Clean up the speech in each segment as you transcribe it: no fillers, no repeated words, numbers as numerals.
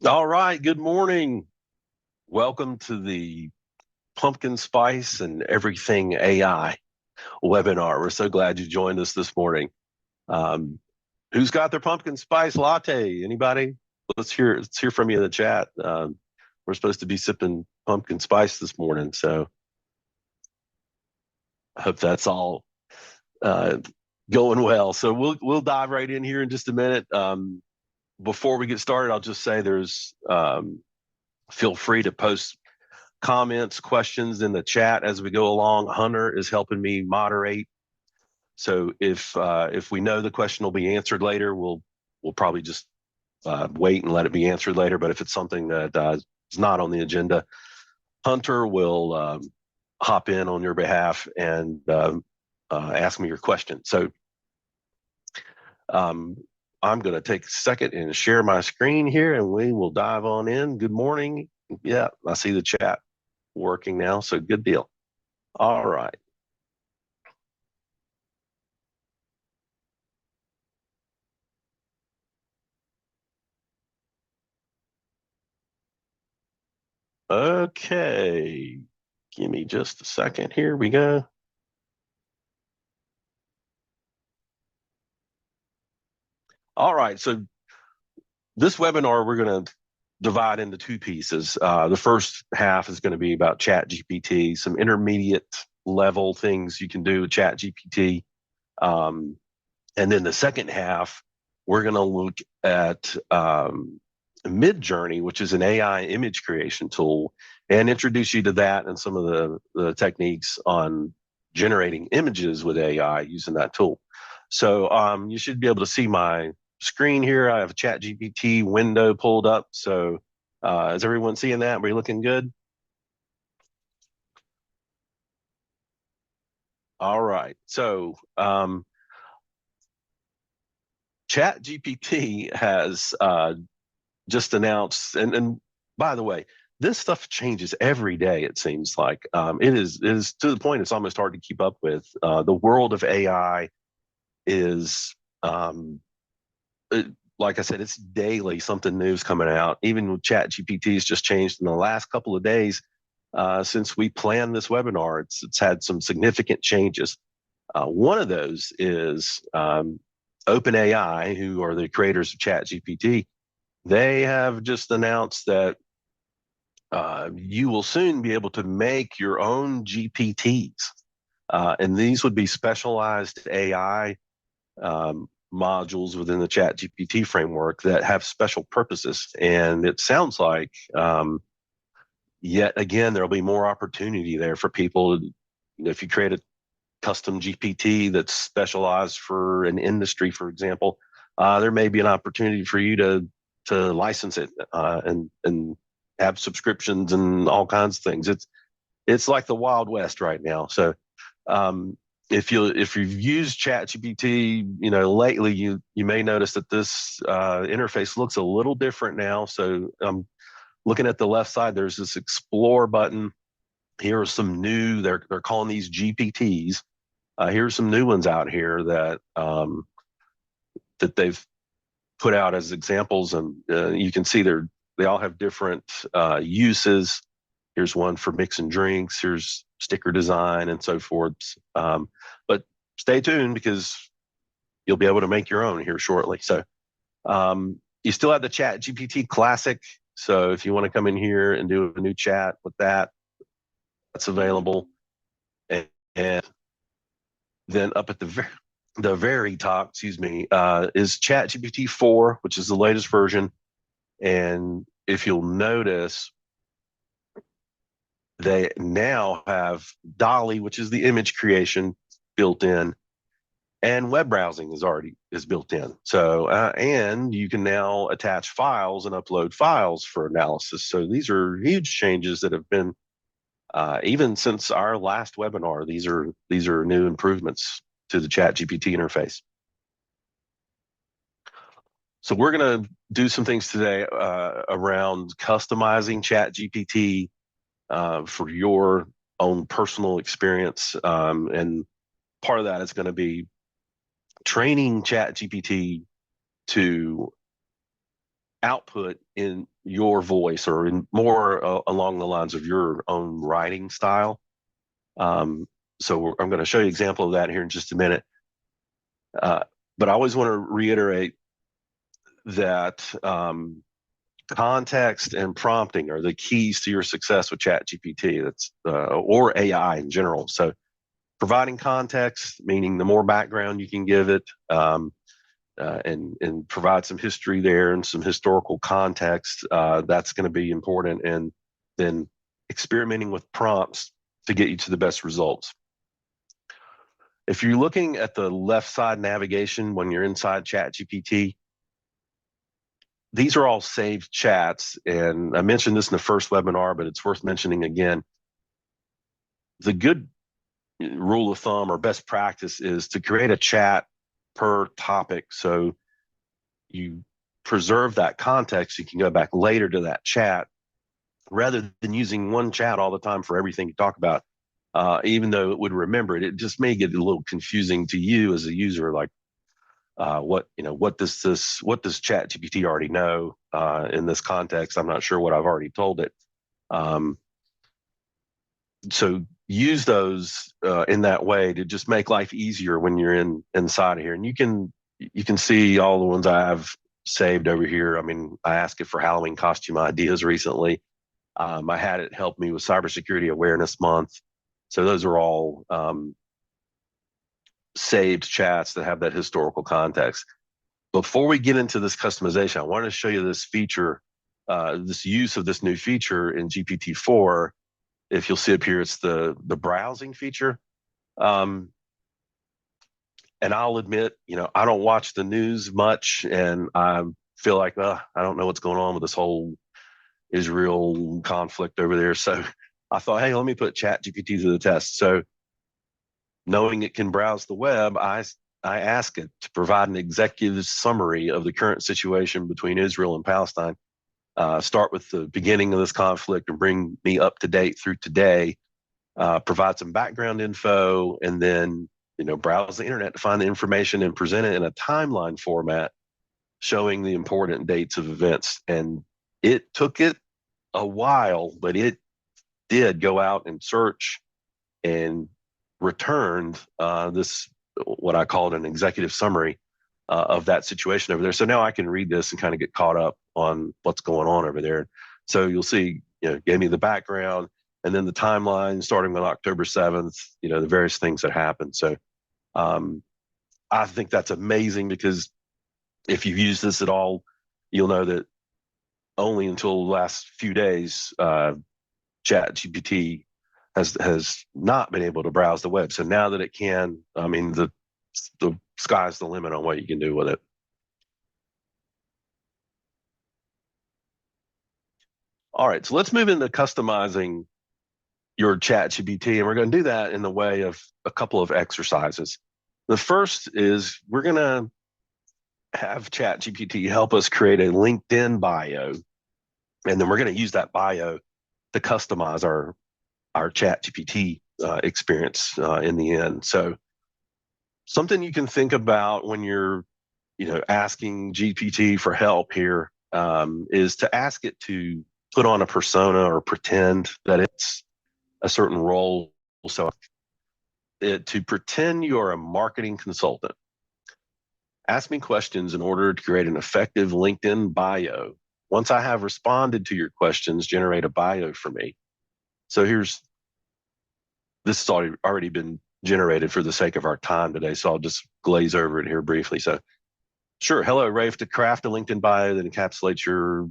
All right, good morning. Welcome to the Pumpkin Spice and Everything AI webinar. We're so glad you joined us this morning. Um, who's got their pumpkin spice latte? Anybody? Let's hear from you in the chat. We're supposed to be sipping pumpkin spice this morning, so I hope that's all uh, going well. So we'll dive right in here in just a minute. Before we get started, I'll just say feel free to post comments, questions in the chat as we go along. Hunter is helping me moderate. So if we know the question will be answered later, we'll probably just wait and let it be answered later. But if it's something that is not on the agenda, Hunter will hop in on your behalf and ask me your question. So um, I'm going to take a second and share my screen here, and we will dive on in. Good morning. Yeah, I see the chat working now, so good deal. All right. Okay. Give me just a second. Here we go. All right. So this webinar, we're going to divide into two pieces. The first half is going to be about ChatGPT, some intermediate level things you can do with ChatGPT. And then the second half, we're going to look at Midjourney, which is an AI image creation tool, and introduce you to that and some of the techniques on generating images with AI using that tool. So you should be able to see my screen here. I have a ChatGPT window pulled up. So is everyone seeing that? Are we looking good? All right. So ChatGPT has just announced, and by the way, this stuff changes every day. It seems like it is to the point it's almost hard to keep up with. The world of AI is, um, it, like I said, it's daily something new's coming out. Even with Chat GPT has just changed in the last couple of days since we planned this webinar. It's had some significant changes. One of those is OpenAI, who are the creators of Chat GPT. They have just announced that you will soon be able to make your own GPTs. And these would be specialized AI modules within the Chat GPT framework that have special purposes. And it sounds like, yet again, there'll be more opportunity there for people. If you create a custom GPT that's specialized for an industry, for example, there may be an opportunity for you to license it and have subscriptions and all kinds of things. It's like the Wild West right now. So if you've used ChatGPT, lately, you may notice that this interface looks a little different now. So looking at the left side, there's this Explore button. Here are some new. They're calling these GPTs. Here's some new ones out here that they've put out as examples, and you can see they all have different uses. Here's one for mixing drinks. Here's sticker design and so forth. But stay tuned because you'll be able to make your own here shortly. So you still have the Chat GPT Classic. So if you want to come in here and do a new chat with that, that's available. And then up at the very top, excuse me, is ChatGPT 4, which is the latest version. And if you'll notice, they now have Dolly, which is the image creation built in, and web browsing is built in. So and you can now attach files and upload files for analysis. So these are huge changes that have been even since our last webinar. These are new improvements to the ChatGPT interface. So we're going to do some things today around customizing ChatGPT for your own personal experience. And part of that is going to be training ChatGPT to output in your voice or in more along the lines of your own writing style. So I'm going to show you an example of that here in just a minute. But I always want to reiterate that context and prompting are the keys to your success with ChatGPT. That's or AI in general. So providing context, meaning the more background you can give it, and provide some history there and some historical context, that's going to be important. And then experimenting with prompts to get you to the best results. If you're looking at the left side navigation when you're inside ChatGPT, these are all saved chats. And I mentioned this in the first webinar, but it's worth mentioning again. The good rule of thumb or best practice is to create a chat per topic. So you preserve that context. You can go back later to that chat rather than using one chat all the time for everything you talk about. Even though it would remember it, it just may get a little confusing to you as a user. Like, what does ChatGPT already know in this context? I'm not sure what I've already told it. So use those in that way to just make life easier when you're inside of here. And you can see all the ones I have saved over here. I mean, I asked it for Halloween costume ideas recently. I had it help me with Cybersecurity Awareness Month. So those are all saved chats that have that historical context. Before we get into this customization, I want to show you this feature, this use of this new feature in GPT-4. If you'll see up here, it's the browsing feature. And I'll admit, I don't watch the news much, and I feel like, I don't know what's going on with this whole Israel conflict over there. So I thought, hey, let me put ChatGPT to the test. So knowing it can browse the web, I ask it to provide an executive summary of the current situation between Israel and Palestine. Start with the beginning of this conflict and bring me up to date through today. Provide some background info, and then browse the internet to find the information and present it in a timeline format showing the important dates of events. And it took it a while, but it did go out and search and returned this, what I called an executive summary of that situation over there. So now I can read this and kind of get caught up on what's going on over there. So you'll see, gave me the background and then the timeline starting with October 7th, the various things that happened. So I think that's amazing, because if you've used this at all, you'll know that only until the last few days, ChatGPT has not been able to browse the web. So now that it can, I mean, the sky's the limit on what you can do with it. All right, so let's move into customizing your ChatGPT, and we're going to do that in the way of a couple of exercises. The first is we're going to have ChatGPT help us create a LinkedIn bio, and then we're going to use that bio to customize our ChatGPT experience in the end. So something you can think about when you're asking GPT for help here is to ask it to put on a persona or pretend that it's a certain role. So to pretend you're a marketing consultant. Ask me questions in order to create an effective LinkedIn bio. Once I have responded to your questions, generate a bio for me. So this has already been generated for the sake of our time today, so I'll just glaze over it here briefly. So sure, hello, Rafe, to craft a LinkedIn bio that encapsulates your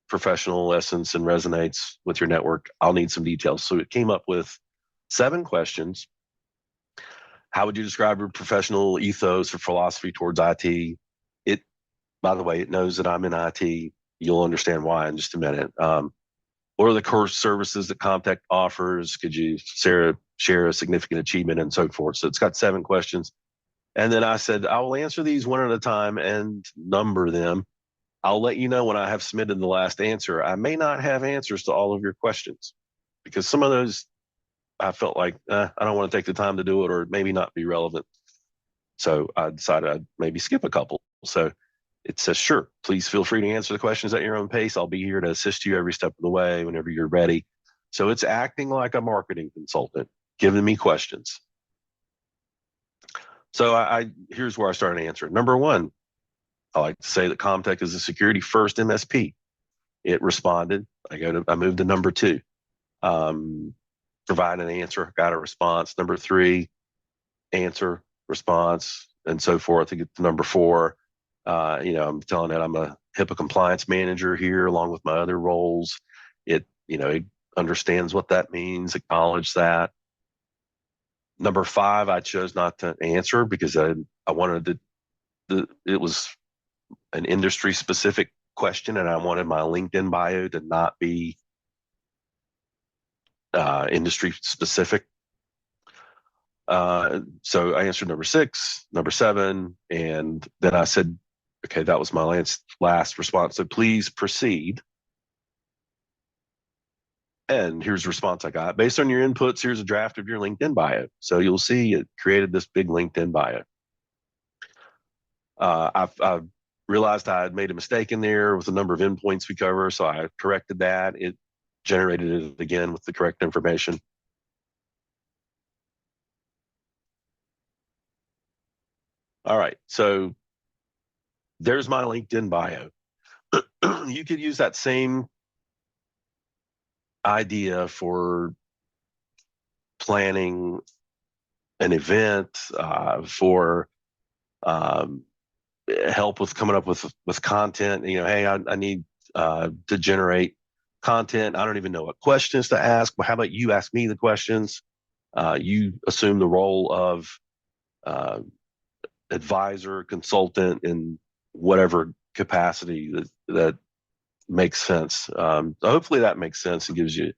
professional essence and resonates with your network, I'll need some details. So it came up with 7 questions. How would you describe your professional ethos or philosophy towards IT? By the way, it knows that I'm in IT. You'll understand why in just a minute. What are the core services that ComTech offers? Could you share a significant achievement, and so forth? So it's got 7 questions. And then I said, I will answer these one at a time and number them. I'll let you know when I have submitted the last answer. I may not have answers to all of your questions, because some of those I felt like I don't want to take the time to do it, or maybe not be relevant. So I decided I'd maybe skip a couple. So It says, sure, please feel free to answer the questions at your own pace. I'll be here to assist you every step of the way whenever you're ready. So it's acting like a marketing consultant, giving me questions. So here's where I started answering. Number one, I like to say that ComTech is a security first MSP. It responded. I moved to number two. Provide an answer, got a response. Number three, answer, response, and so forth to get to number four. I'm telling it I'm a HIPAA compliance manager here, along with my other roles. It understands what that means, acknowledge that. Number five, I chose not to answer because I wanted it was an industry specific question, and I wanted my LinkedIn bio to not be industry specific. So I answered number six, number seven, and then I said, okay, that was my last response. So please proceed. And here's the response I got. Based on your inputs, here's a draft of your LinkedIn bio. So you'll see it created this big LinkedIn bio. I've realized I had made a mistake in there with the number of endpoints we cover, so I corrected that. It generated it again with the correct information. All right, so there's my LinkedIn bio. You could use that same idea for planning an event, for help with coming up with content. Hey, I need to generate content. I don't even know what questions to ask. But how about you ask me the questions? You assume the role of advisor, consultant in whatever capacity that makes sense. Hopefully that makes sense and gives you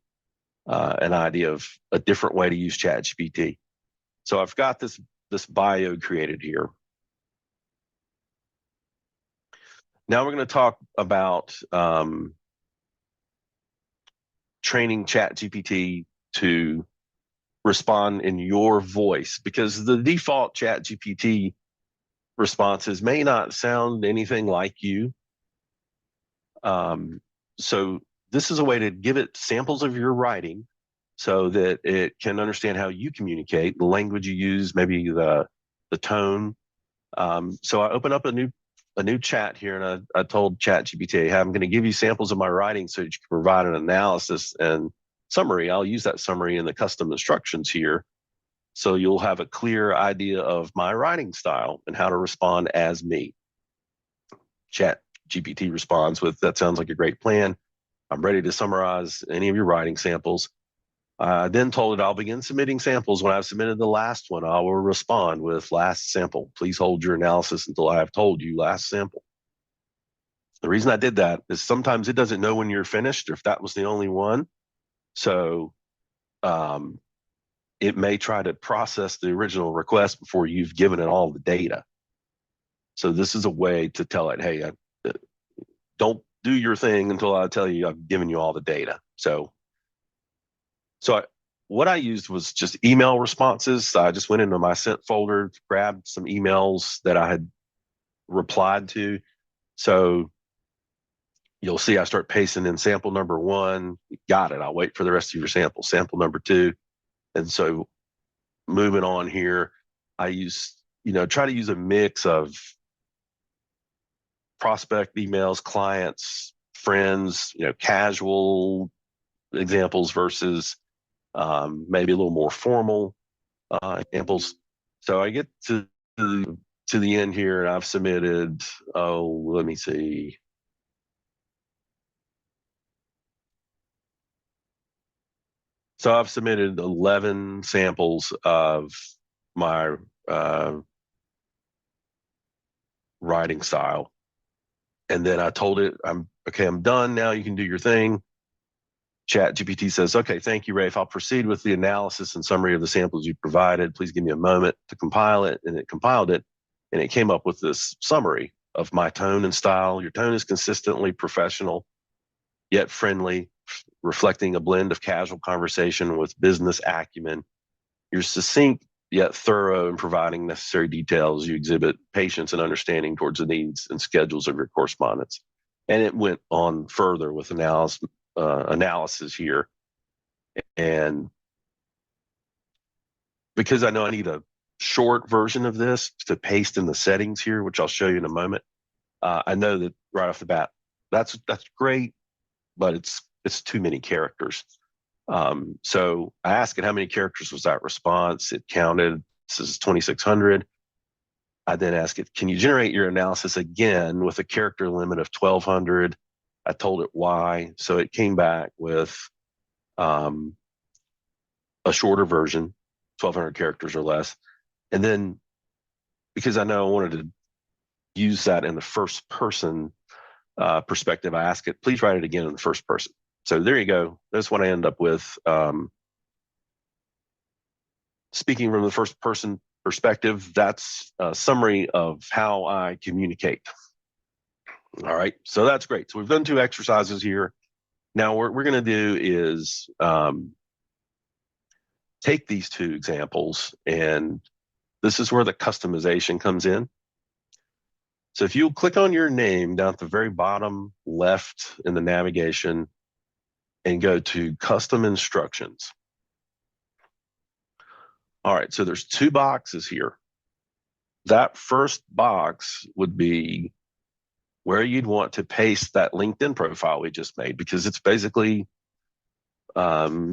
an idea of a different way to use ChatGPT. So I've got this bio created here. Now we're going to talk about training ChatGPT to respond in your voice, because the default ChatGPT responses may not sound anything like you. So this is a way to give it samples of your writing so that it can understand how you communicate, the language you use, maybe the tone. So I open up a new chat here, and I told ChatGPT, hey, I'm going to give you samples of my writing so that you can provide an analysis and summary. I'll use that summary in the custom instructions here, so you'll have a clear idea of my writing style and how to respond as me. ChatGPT responds with, that sounds like a great plan. I'm ready to summarize any of your writing samples. I then told it I'll begin submitting samples. When I've submitted the last one, I will respond with last sample. Please hold your analysis until I have told you last sample. The reason I did that is sometimes it doesn't know when you're finished or if that was the only one. So it may try to process the original request before you've given it all the data. So this is a way to tell it, hey, don't do your thing until I tell you I've given you all the data. So what I used was just email responses. I just went into my sent folder, grabbed some emails that I had replied to. So you'll see I start pasting in sample number one. Got it. I'll wait for the rest of your samples. Sample number two. And so moving on here, I try to use a mix of prospect emails, clients, friends, casual examples versus maybe a little more formal examples. So I get to the end here, and I've submitted, let me see. So I've submitted 11 samples of my writing style. And then I told it, I'm done now. You can do your thing. ChatGPT says, okay, thank you, Rafe. I'll proceed with the analysis and summary of the samples you provided. Please give me a moment to compile it. And it compiled it, and it came up with this summary of my tone and style. Your tone is consistently professional, yet friendly, reflecting a blend of casual conversation with business acumen. You're succinct, yet thorough in providing necessary details. You exhibit patience and understanding towards the needs and schedules of your correspondents. And it went on further with analysis here. And because I know I need a short version of this to paste in the settings here, which I'll show you in a moment, I know that right off the bat, that's great, but it's too many characters. So I asked it how many characters was that response. It counted. This is 2,600. I then asked it, can you generate your analysis again with a character limit of 1,200? I told it why. So it came back with a shorter version, 1,200 characters or less. And then because I know I wanted to use that in the first person perspective, I asked it, please write it again in the first person. So there you go. That's what I end up with. Speaking from the first person perspective, that's a summary of how I communicate. All right, so that's great. So we've done 2 exercises here. Now what we're going to do is take these 2 examples, and this is where the customization comes in. So if you'll click on your name down at the very bottom left in the navigation and go to custom instructions. All right, so there's 2 boxes here. That first box would be where you'd want to paste that LinkedIn profile we just made, because it's basically a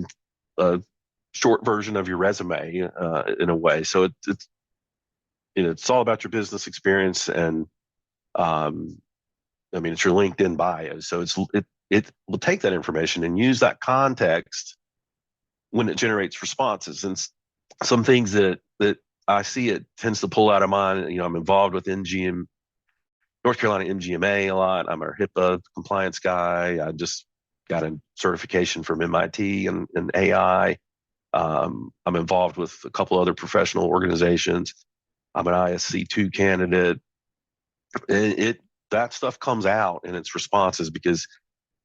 short version of your resume in a way. So it's all about your business experience, and I mean, it's your LinkedIn bio. So it will take that information and use that context when it generates responses. And some things that I see it tends to pull out of mine. You know, I'm involved with North Carolina MGMA a lot. I'm a HIPAA compliance guy. I just got a certification from MIT in AI. I'm involved with a couple other professional organizations. I'm an ISC2 candidate. That stuff comes out in its responses, because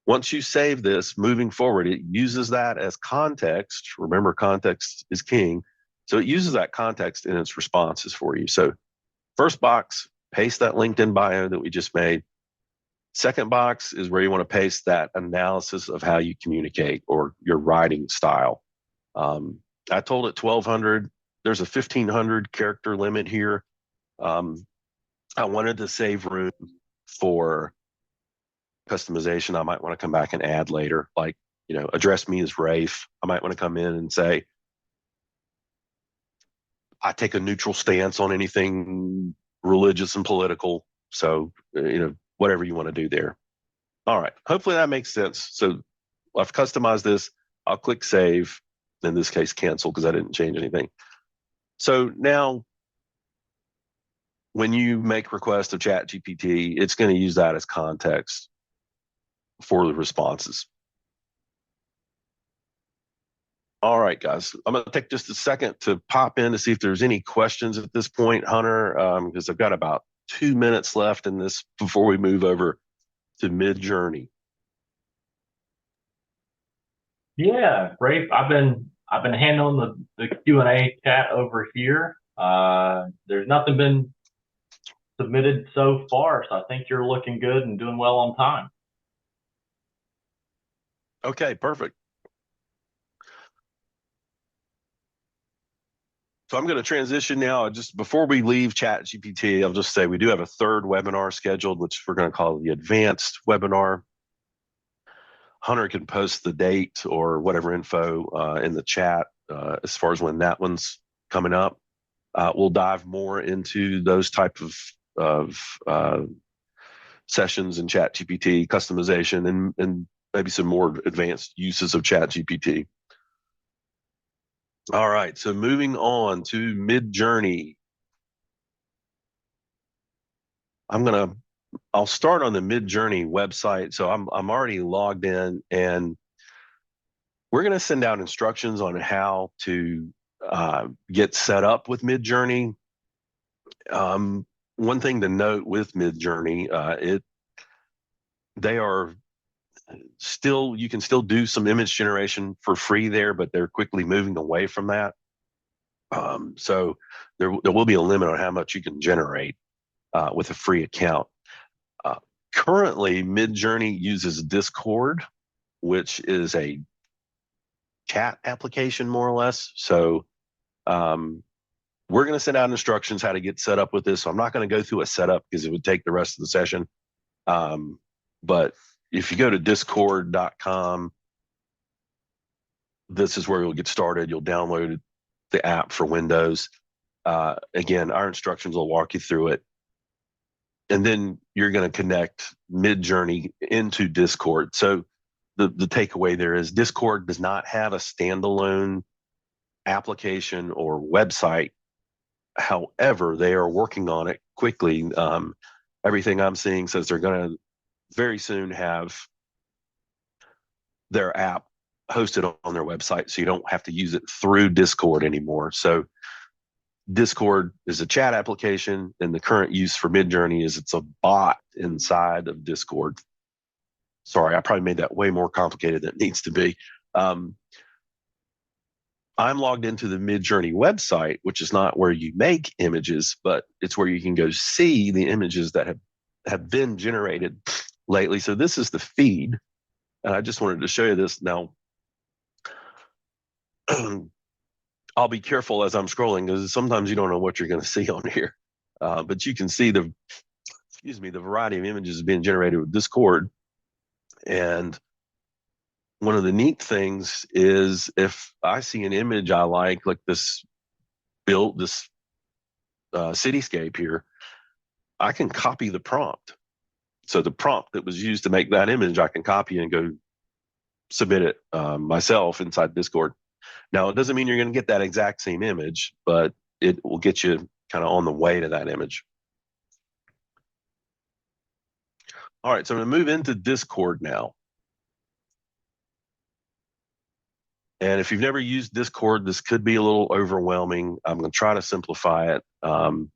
once you save this, moving forward, it uses that as context. Remember, context is king. So it uses that context in its responses for you. So first box, paste that LinkedIn bio that we just made. Second box is where you want to paste that analysis of how you communicate or your writing style. I told it 1,200. There's a 1,500 character limit here. I wanted to save room for customization. I might want to come back and add later, like, address me as Rafe. I might want to come in and say, I take a neutral stance on anything religious and political. So, whatever you want to do there. All right. Hopefully that makes sense. So I've customized this. I'll click save. In this case, cancel, because I didn't change anything. So now when you make requests of ChatGPT, it's going to use that as context for the responses. All right, guys, I'm going to take just a second to pop in to see if there's any questions at this point, Hunter, because I've got about 2 minutes left in this before we move over to Midjourney. Yeah, Rafe, I've been handling the Q&A chat over here. There's nothing been submitted so far, so I think you're looking good and doing well on time. Okay, perfect. So I'm going to transition now. Just before we leave ChatGPT, I'll just say we do have a 3rd webinar scheduled, which we're going to call the advanced webinar. Hunter can post the date or whatever info in the chat as far as when that one's coming up. We'll dive more into those type of sessions in ChatGPT, customization, and maybe some more advanced uses of ChatGPT. All right, so moving on to Midjourney. I'll start on the Midjourney website. So I'm already logged in, and we're going to send out instructions on how to get set up with Midjourney. One thing to note with Midjourney, they are you can still do some image generation for free there, but they're quickly moving away from that. So there will be a limit on how much you can generate with a free account. Uh, Currently, Midjourney uses Discord, which is a chat application, more or less. So um, we're going to send out instructions how to get set up with this. So I'm not going to go through a setup because it would take the rest of the session. But if you go to discord.com, this is where you'll get started. You'll download the app for Windows. Again, our instructions will walk you through it. And then you're going to connect Midjourney into Discord. So the takeaway there is Discord does not have a standalone application or website. However, they are working on it quickly. Everything I'm seeing says they're going to very soon have their app hosted on their website, so you don't have to use it through Discord anymore. So Discord is a chat application, and the current use for Midjourney is it's a bot inside of Discord. Sorry, I probably made that way more complicated than it needs to be. I'm logged into the Midjourney website, which is not where you make images, but it's where you can go see the images that have been generated lately. So this is the feed, and I just wanted to show you this. Now, I'll be careful as I'm scrolling because sometimes you don't know what you're going to see on here. But you can see the variety of images being generated with Discord. And one of the neat things is if I see an image I like this cityscape here, I can copy the prompt. So the prompt that was used to make that image, I can copy and go submit it myself inside Discord. Now, it doesn't mean you're going to get that exact same image, but it will get you kind of on the way to that image. All right, so I'm going to move into Discord now. And if you've never used Discord, this could be a little overwhelming. I'm going to try to simplify it. The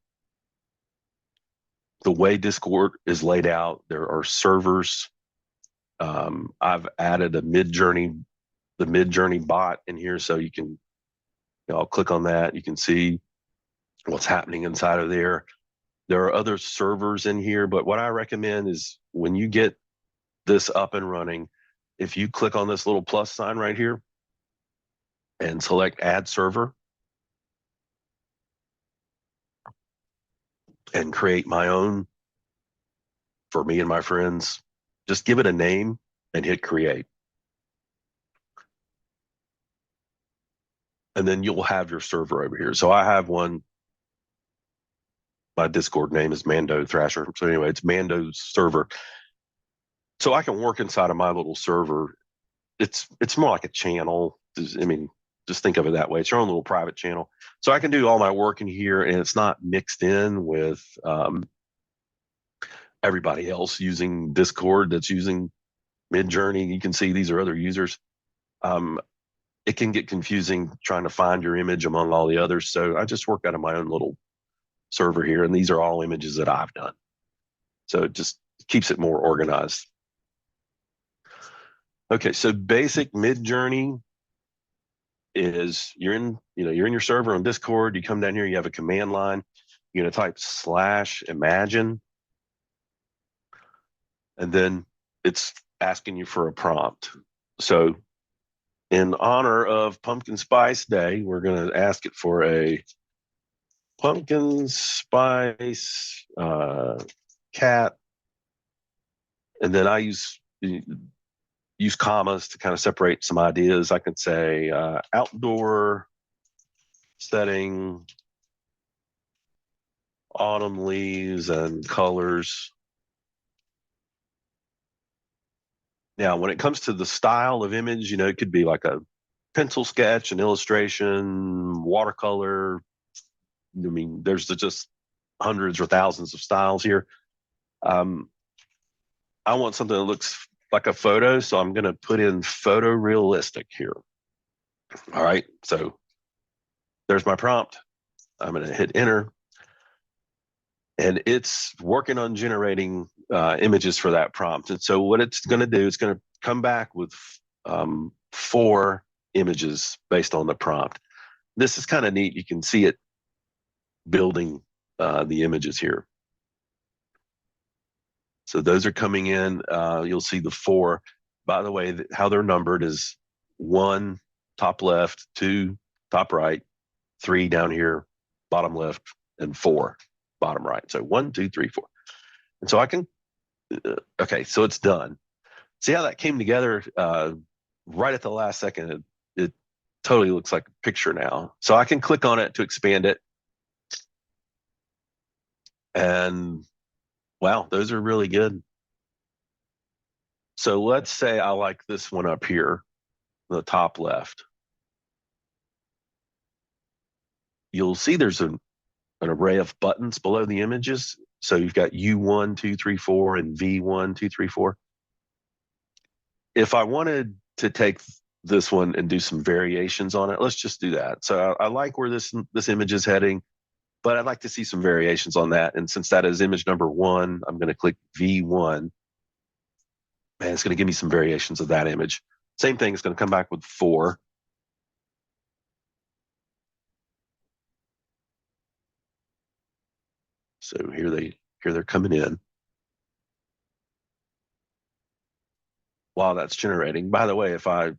way Discord is laid out, there are servers. I've added the Midjourney bot in here, so you can, I'll click on that. You can see what's happening inside of there. There are other servers in here, but what I recommend is when you get this up and running, if you click on this little plus sign right here and select add server and create my own for me and my friends, just give it a name and hit create. And then you'll have your server over here. So I have one. My Discord name is Mando Thrasher. So anyway, it's Mando's server. So I can work inside of my little server. It's more like a channel. I mean, just think of it that way. It's your own little private channel. So I can do all my work in here, and it's not mixed in with everybody else using Discord that's using Midjourney. You can see these are other users. It can get confusing trying to find your image among all the others. So I just work out of my own little server here, and these are all images that I've done. So it just keeps it more organized. Okay, so basic Midjourney is you're in your server on Discord. You come down here, you have a command line. You're going to type /imagine, and then it's asking you for a prompt. So in honor of Pumpkin Spice Day, we're going to ask it for a pumpkin spice cat, and then I use commas to kind of separate some ideas. I can say outdoor setting, autumn leaves and colors. Now, when it comes to the style of image, it could be like a pencil sketch, an illustration, watercolor. I mean, there's just hundreds or thousands of styles here. I want something that looks like a photo, so I'm going to put in photorealistic here. All right, so there's my prompt. I'm going to hit enter, and it's working on generating images for that prompt. And so what it's going to do, it's going to come back with 4 images based on the prompt. this is kind of neat. You can see it building the images here. So those are coming in. You'll see the 4. By the way, how they're numbered is 1 top left, 2 top right, 3 down here bottom left, and 4 bottom right. So 1, 2, 3, 4. And so I can okay, so it's done. See how that came together right at the last second? It totally looks like a picture now. So I can click on it to expand it. And wow, those are really good. So let's say I like this one up here, the top left. You'll see there's an array of buttons below the images. So you've got U1, 2, 3, 4, and V1, 2, 3, 4. If I wanted to take this one and do some variations on it, let's just do that. So I like where this image is heading, but I'd like to see some variations on that. And since that is image number 1, I'm going to click V1, and it's going to give me some variations of that image. Same thing, it's going to come back with 4. So here they're coming in. While that's generating, by the way, if I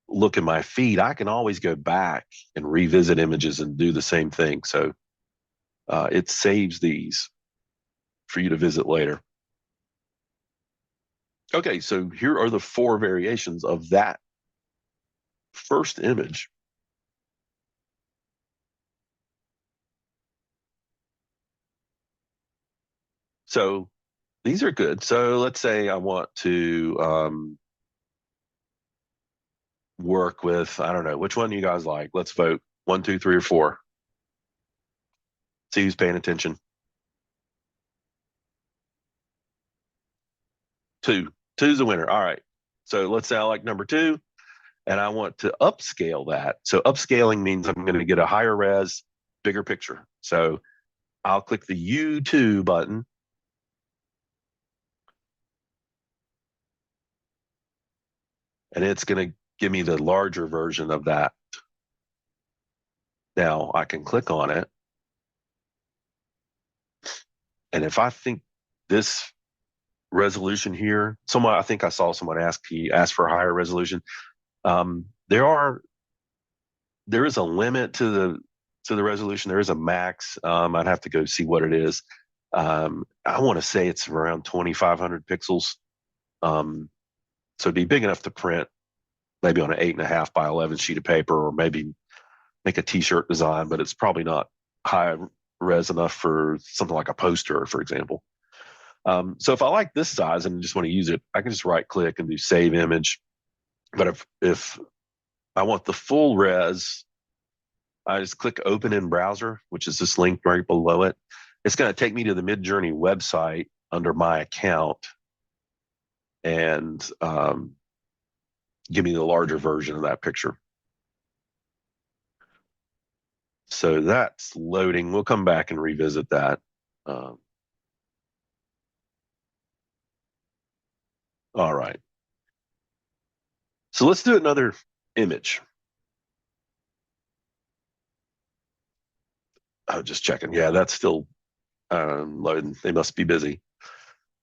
look at my feed, I can always go back and revisit images and do the same thing. So it saves these for you to visit later. Okay, so here are the 4 variations of that first image. So these are good. So let's say I want to work with, I don't know, which one you guys like? Let's vote 1, 2, 3, or 4. See who's paying attention. 2. 2's the winner. All right. So let's say I like number 2, and I want to upscale that. So upscaling means I'm going to get a higher res, bigger picture. So I'll click the U2 button. And it's going to give me the larger version of that. Now I can click on it. And if I think this resolution here, I think I saw someone ask for a higher resolution. There is a limit to the resolution. There is a max. I'd have to go see what it is. I want to say it's around 2,500 pixels. So it'd be big enough to print maybe on an 8.5 by 11 sheet of paper, or maybe make a t-shirt design, but it's probably not high res enough for something like a poster, for example. So if I like this size and just want to use it, I can just right click and do save image. But if I want the full res, I just click open in browser, which is this link right below it. It's going to take me to the Midjourney website under my account and give me the larger version of that picture. So that's loading. We'll come back and revisit that. All right. So let's do another image. Oh, just checking. Yeah, that's still loading. They must be busy.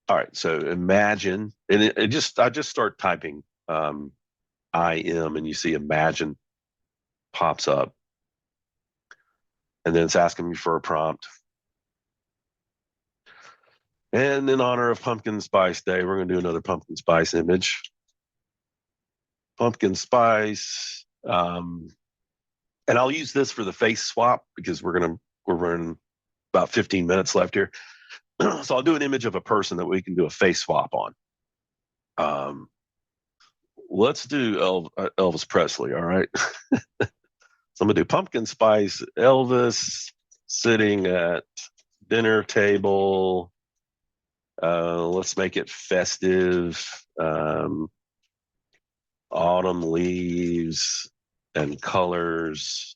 All right. So imagine, and I just start typing IM, and you see imagine pops up. And then it's asking me for a prompt. And in honor of Pumpkin Spice Day, we're going to do another pumpkin spice image. Pumpkin spice. And I'll use this for the face swap because we're running about 15 minutes left here. So I'll do an image of a person that we can do a face swap on. Let's do Elvis Presley. All right. So I'm going to do pumpkin spice, Elvis sitting at dinner table. Let's make it festive. Autumn leaves and colors.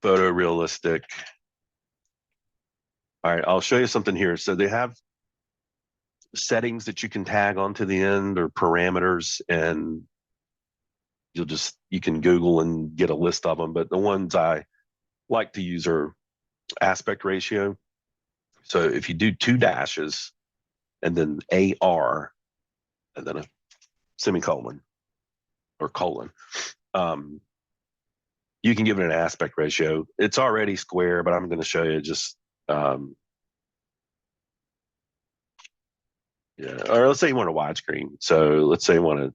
Photorealistic. All right, I'll show you something here. So they have settings that you can tag onto the end or parameters, and you can Google and get a list of them. But the ones I like to use are aspect ratio. So if you do two dashes and then AR and then a semicolon or colon, um, you can give it an aspect ratio. It's already square, but I'm going to show you just, yeah, or let's say you want a widescreen. So let's say you want a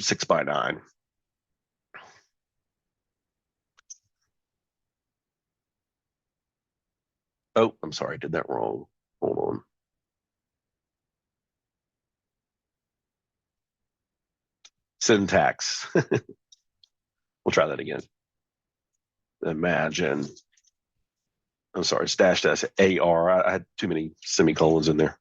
6:9. Oh, I'm sorry, I did that wrong. Hold on. Syntax. We'll try that again. Imagine. I'm sorry, it's dash dash AR. I had too many semicolons in there.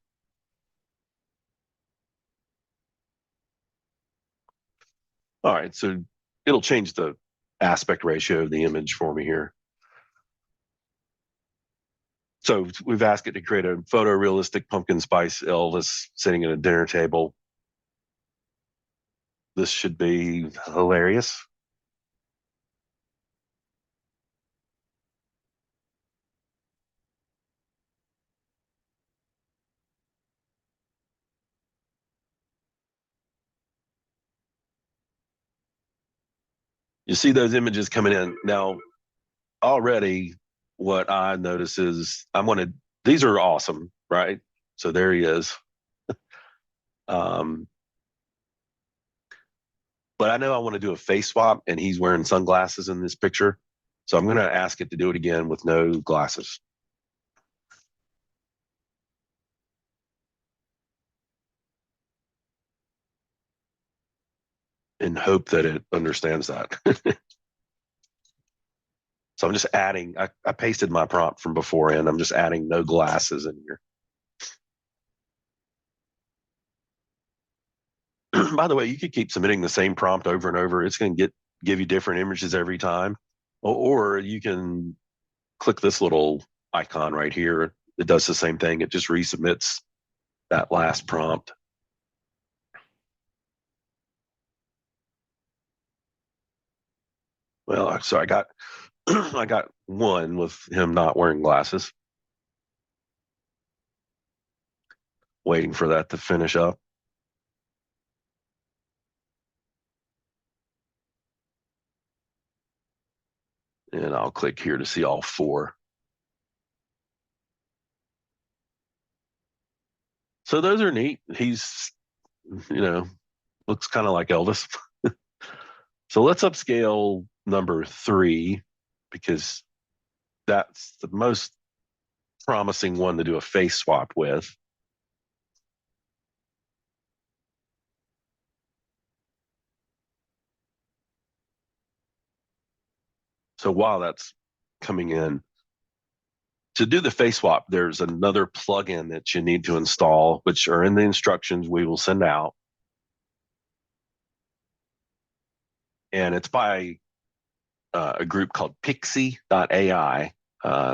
All right, so it'll change the aspect ratio of the image for me here. So we've asked it to create a photorealistic pumpkin spice Elvis sitting at a dinner table. This should be hilarious. You see those images coming in. Now, already what I notice is these are awesome, right? So there he is. Um, but I know I want to do a face swap, and he's wearing sunglasses in this picture. So I'm going to ask it to do it again with no glasses and hope that it understands that. So I'm just adding, I pasted my prompt from before and I'm just adding no glasses in here. By the way, you could keep submitting the same prompt over and over. It's going to give you different images every time. Or you can click this little icon right here. It does the same thing. It just resubmits that last prompt. Well, so I got I got one with him not wearing glasses. Waiting for that to finish up. And I'll click here to see all four. So those are neat. He's, you know, looks kind of like Elvis. So let's upscale number 3 because that's the most promising one to do a face swap with. So while that's coming in, to do the face swap, there's another plugin that you need to install, which are in the instructions we will send out. And it's by a group called Pixie.ai,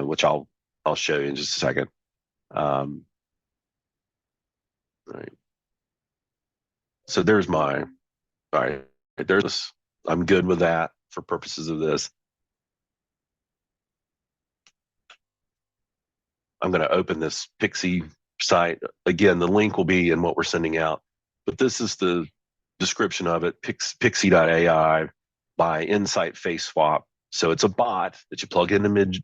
which I'll show you in just a second. Right. So there's my, all right, there's this. I'm good with that for purposes of this. I'm going to open this Pixie site. Again, the link will be in what we're sending out, but this is the description of it, Pixie.ai by Insight Face Swap. So it's a bot that you plug into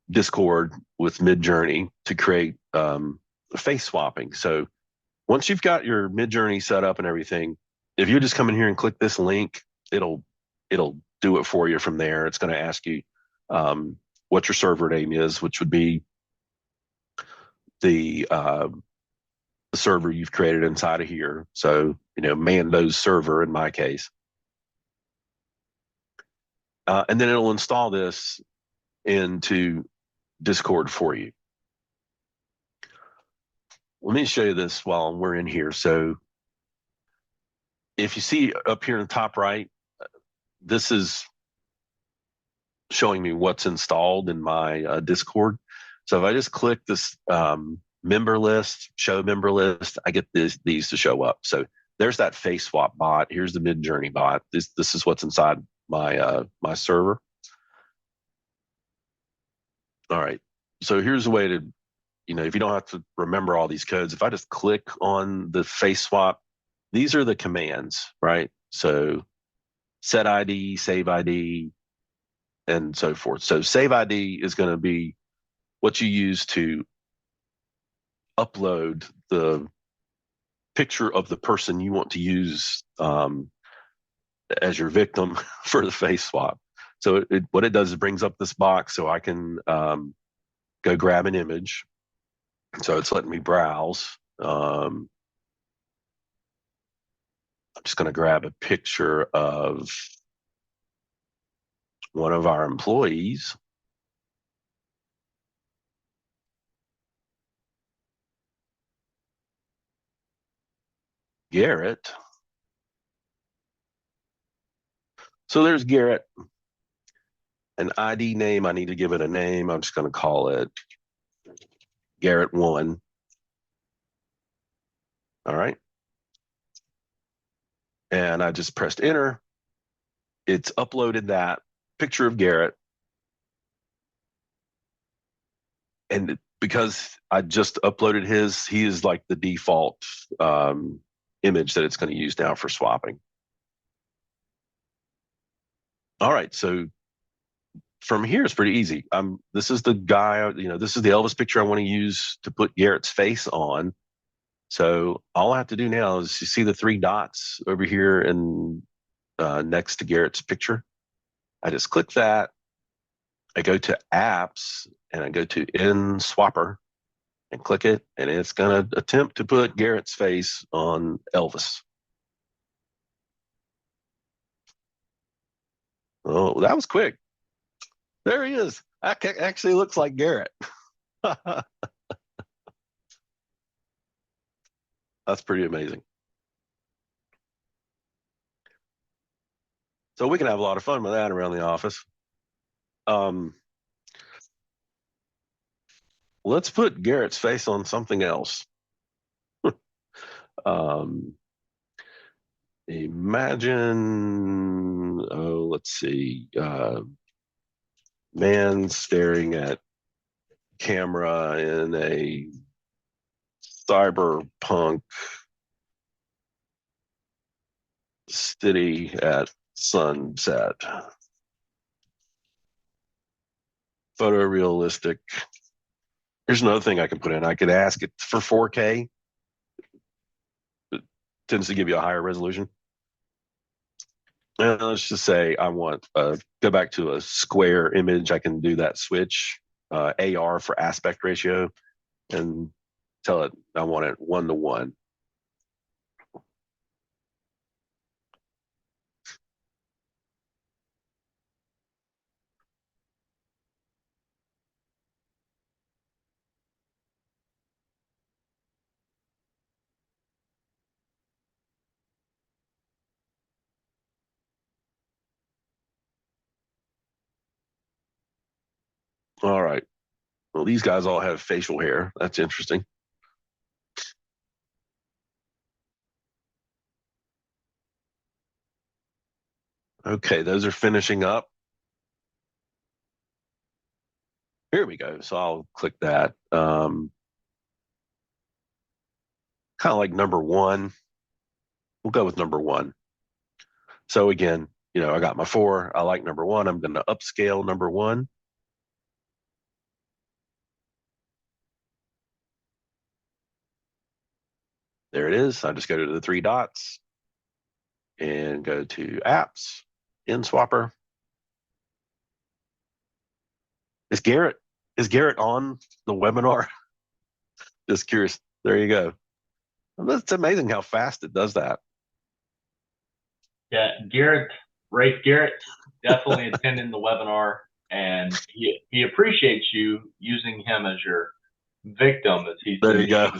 Discord with Midjourney to create face swapping. So once you've got your Midjourney set up and everything, if you just come in here and click this link, it'll do it for you from there. It's going to ask you what your server name is, which would be the server you've created inside of here. So, Mando's server in my case. And then it'll install this into Discord for you. Let me show you this while we're in here. So if you see up here in the top right, this is showing me what's installed in my Discord. So if I just click this member list, show member list, I get these to show up. So there's that face swap bot. Here's the Mid Journey bot. This is what's inside my server. All right. So here's a way to, if you don't have to remember all these codes, if I just click on the face swap, these are the commands, right? So set ID, save ID, and so forth. So save ID is going to be what you use to upload the picture of the person you want to use as your victim for the face swap. So what it does is brings up this box so I can go grab an image. So it's letting me browse. I'm just going to grab a picture of one of our employees. Garrett. So there's Garrett. An ID name, I need to give it a name. I'm just going to call it Garrett1. All right. And I just pressed enter. It's uploaded that picture of Garrett. And because I just uploaded his, he is like the default image that it's going to use now for swapping. All right. So from here, it's pretty easy. This is the guy, this is the Elvis picture I want to use to put Garrett's face on. So all I have to do now is you see the three dots over here and next to Garrett's picture. I just click that. I go to apps and I go to in swapper and click it, and it's going to attempt to put Garrett's face on Elvis. Oh, that was quick. There he is. That actually looks like Garrett. That's pretty amazing. So we can have a lot of fun with that around the office. Let's put Garrett's face on something else. Imagine, let's see, man staring at camera in a cyberpunk city at sunset. Photorealistic. Here's another thing I can put in. I could ask it for 4K. It tends to give you a higher resolution. And let's just say I want go back to a square image. I can do that switch, AR for aspect ratio, and tell it I want it 1:1. All right. Well, these guys all have facial hair. That's interesting. Okay, those are finishing up. Here we go. So I'll click that. Kind of like number one. We'll go with number one. So again, I got my 4. I like number one. I'm going to upscale number one. There it is. I just go to the 3 dots and go to apps, in swapper. Is Garrett on the webinar? Just curious. There you go. It's amazing how fast it does that. Yeah, Rafe Garrett, definitely attending the webinar, and he appreciates you using him as your victim as There you go.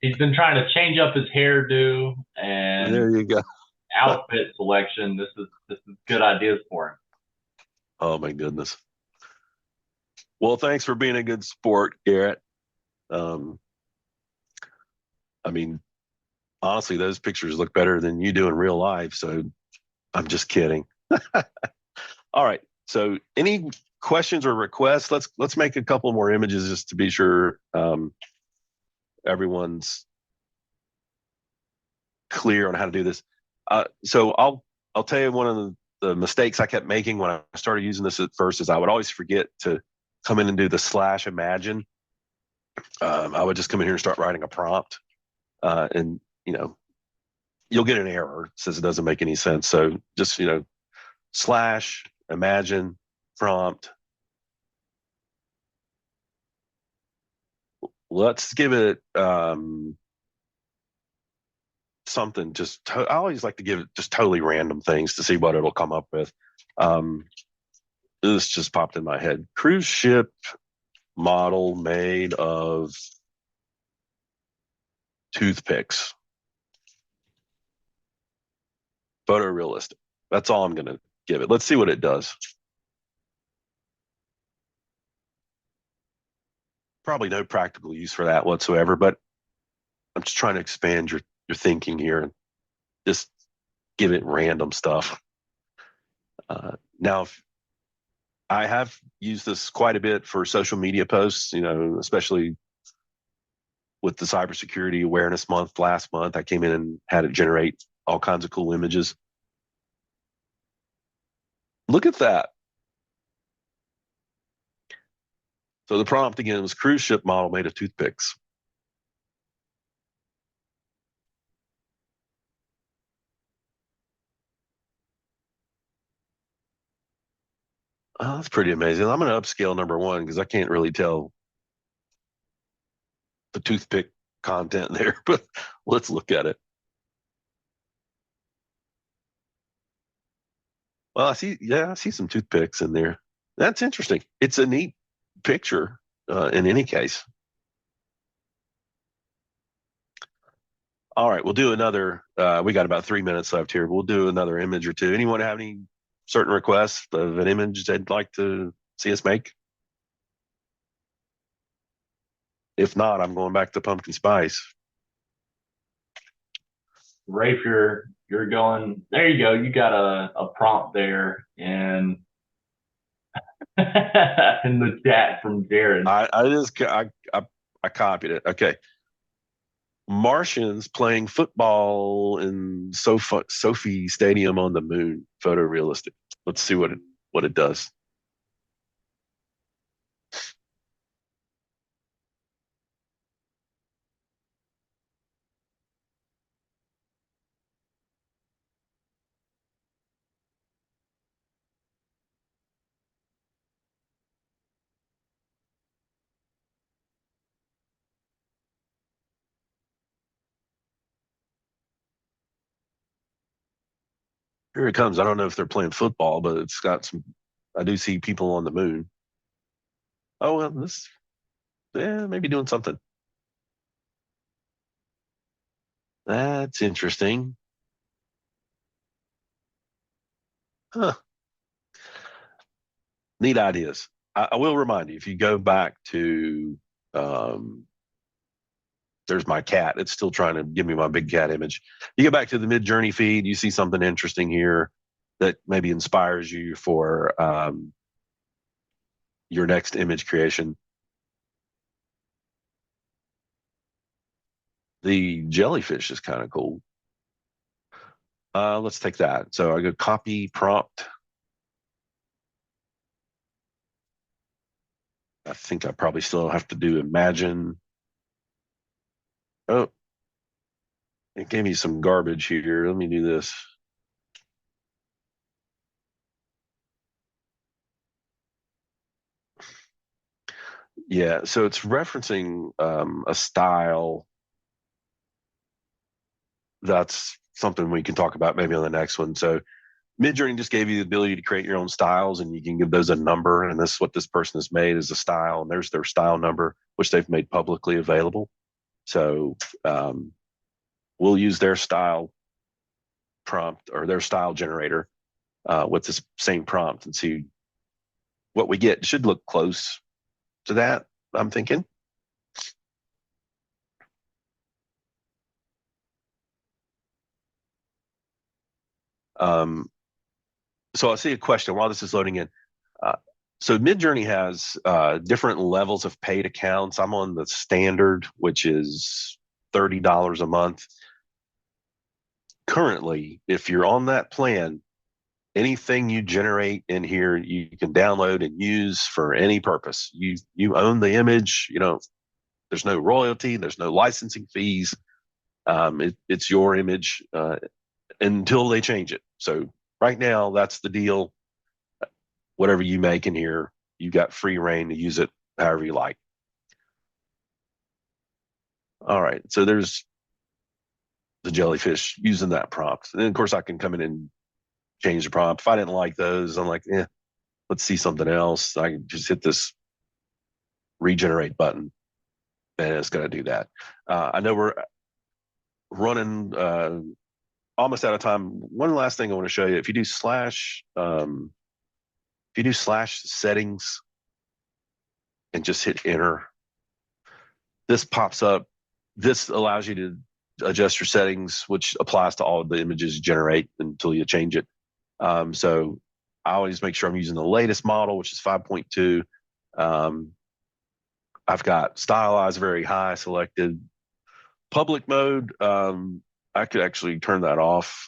He's been trying to change up his hairdo and there you go. outfit selection. This is good ideas for him. Oh my goodness. Well, thanks for being a good sport, Garrett. Um, I mean, honestly, those pictures look better than you do in real life. So I'm just kidding. All right. So any questions or requests? Let's make a couple more images just to be sure everyone's clear on how to do this. So I'll tell you one of the mistakes I kept making when I started using this at first is I would always forget to come in and do the slash imagine. I would just come in here and start writing a prompt, and you'll get an error that says it doesn't make any sense. So just slash imagine prompt. Let's give it something. I always like to give it just totally random things to see what it'll come up with. Um, this just popped in my head. Cruise ship model made of toothpicks. Photorealistic. That's all I'm going to give it. Let's see what it does. Probably no practical use for that whatsoever, but I'm just trying to expand your thinking here and just give it random stuff. Now, I have used this quite a bit for social media posts, especially with the cybersecurity awareness month last month. I came in and had it generate all kinds of cool images. Look at that. So the prompt again was cruise ship model made of toothpicks. Oh, that's pretty amazing. I'm going to upscale number one because I can't really tell the toothpick content there, but let's look at it. Well, I see some toothpicks in there. That's interesting. It's a neat picture in any case. All right, we'll do another. We got about 3 minutes left here. We'll do another image or two. Anyone have any certain requests of an image they'd like to see us make? If not, I'm going back to pumpkin spice. Rafe, you're going there. You go. You got a prompt there, and in the chat from Jared. I copied it. Okay. Martians playing football in Sophie Stadium on the moon. Photorealistic. Let's see what it does. Here it comes. I don't know if they're playing football, but it's got some. I do see people on the moon. Oh well, maybe doing something. That's interesting. Huh. Neat ideas. I will remind you if you go back to um, there's my cat. It's still trying to give me my big cat image. You go back to the Mid Journey feed, you see something interesting here that maybe inspires you for your next image creation. The jellyfish is kind of cool. Let's take that. So I go copy prompt. I think I probably still have to do imagine. Oh, it gave me some garbage here. Let me do this. Yeah, so it's referencing a style. That's something we can talk about maybe on the next one. So Midjourney just gave you the ability to create your own styles, and you can give those a number. And this is what this person has made is a style, and there's their style number, which they've made publicly available. So we'll use their style prompt or their style generator with this same prompt and see what we get. It should look close. to that, I'm thinking. Um, so I see a question while this is loading in. Uh, so Midjourney has different levels of paid accounts. I'm on the standard, which is $30 a month. Currently, if you're on that plan, anything you generate in here, you can download and use for any purpose. You own the image. You know, there's no royalty, there's no licensing fees. It's your image until they change it. So right now, that's the deal. Whatever you make in here, you got free reign to use it however you like. All right. So there's the jellyfish using that prompt. And then, of course, I can come in and change the prompt. If I didn't like those, I'm like, let's see something else. I can just hit this regenerate button and it's going to do that. I know we're running almost out of time. One last thing I want to show you. If you do slash settings and just hit enter, this pops up. This allows you to adjust your settings, which applies to all of the images you generate until you change it. So I always make sure I'm using the latest model, which is 5.2. I've got stylize very high selected. Public mode, I could actually turn that off.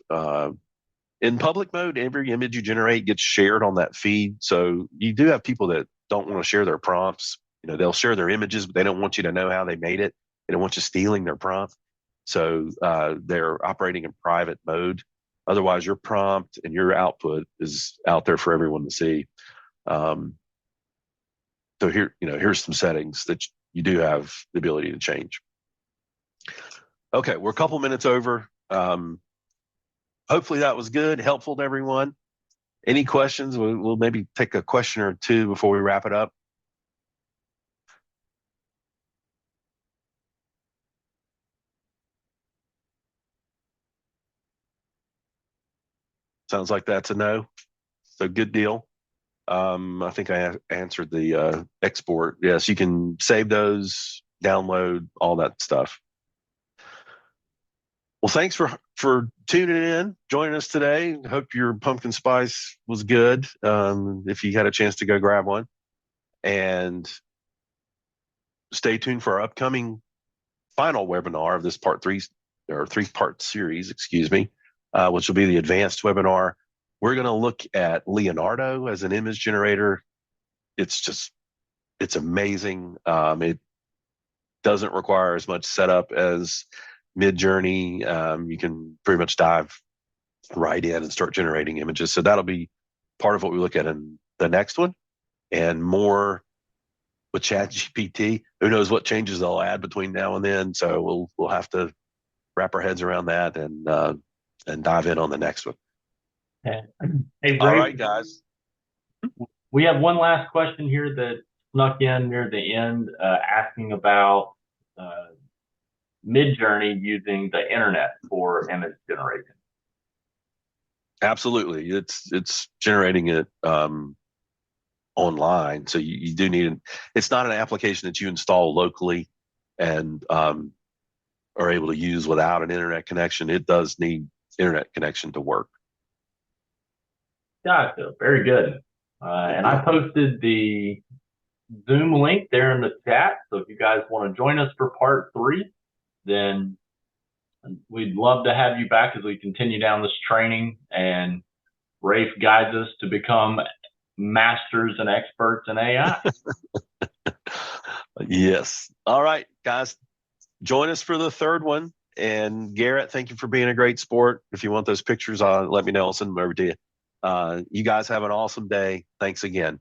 In public mode, every image you generate gets shared on that feed. So you do have people that don't want to share their prompts. You know, they'll share their images, but they don't want you to know how they made it. They don't want you stealing their prompt. So they're operating in private mode. Otherwise, your prompt and your output is out there for everyone to see. So here, here's some settings that you do have the ability to change. Okay, we're a couple minutes over. Hopefully that was good, helpful to everyone. Any questions? We'll maybe take a question or two before we wrap it up. Sounds like that's a no. So good deal. I think I answered the export. Yes, you can save those, download, all that stuff. Well, thanks for tuning in, joining us today. Hope your pumpkin spice was good. If you had a chance to go grab one, and stay tuned for our upcoming final webinar of this part 3 or 3-part series, excuse me, which will be the advanced webinar. We're going to look at Leonardo as an image generator. It's amazing. It doesn't require as much setup as Midjourney. You can pretty much dive right in and start generating images. So that'll be part of what we look at in the next one, and more with ChatGPT. Who knows what changes they'll add between now and then? So we'll have to wrap our heads around that and dive in on the next one. Hey, Ray, all right, guys. We have one last question here that snuck in near the end, asking about Midjourney using the internet for image generation. Absolutely, it's generating it online, so you do need it's not an application that you install locally and are able to use without an internet connection. It does need internet connection to work. Gotcha. Very good. And I posted the Zoom link there in the chat. So if you guys want to join us for part 3, then we'd love to have you back as we continue down this training and Rafe guides us to become masters and experts in AI. Yes. All right, guys, join us for the 3rd one. And Garrett, thank you for being a great sport. If you want those pictures, let me know. I'll send them over to you. You guys have an awesome day. Thanks again.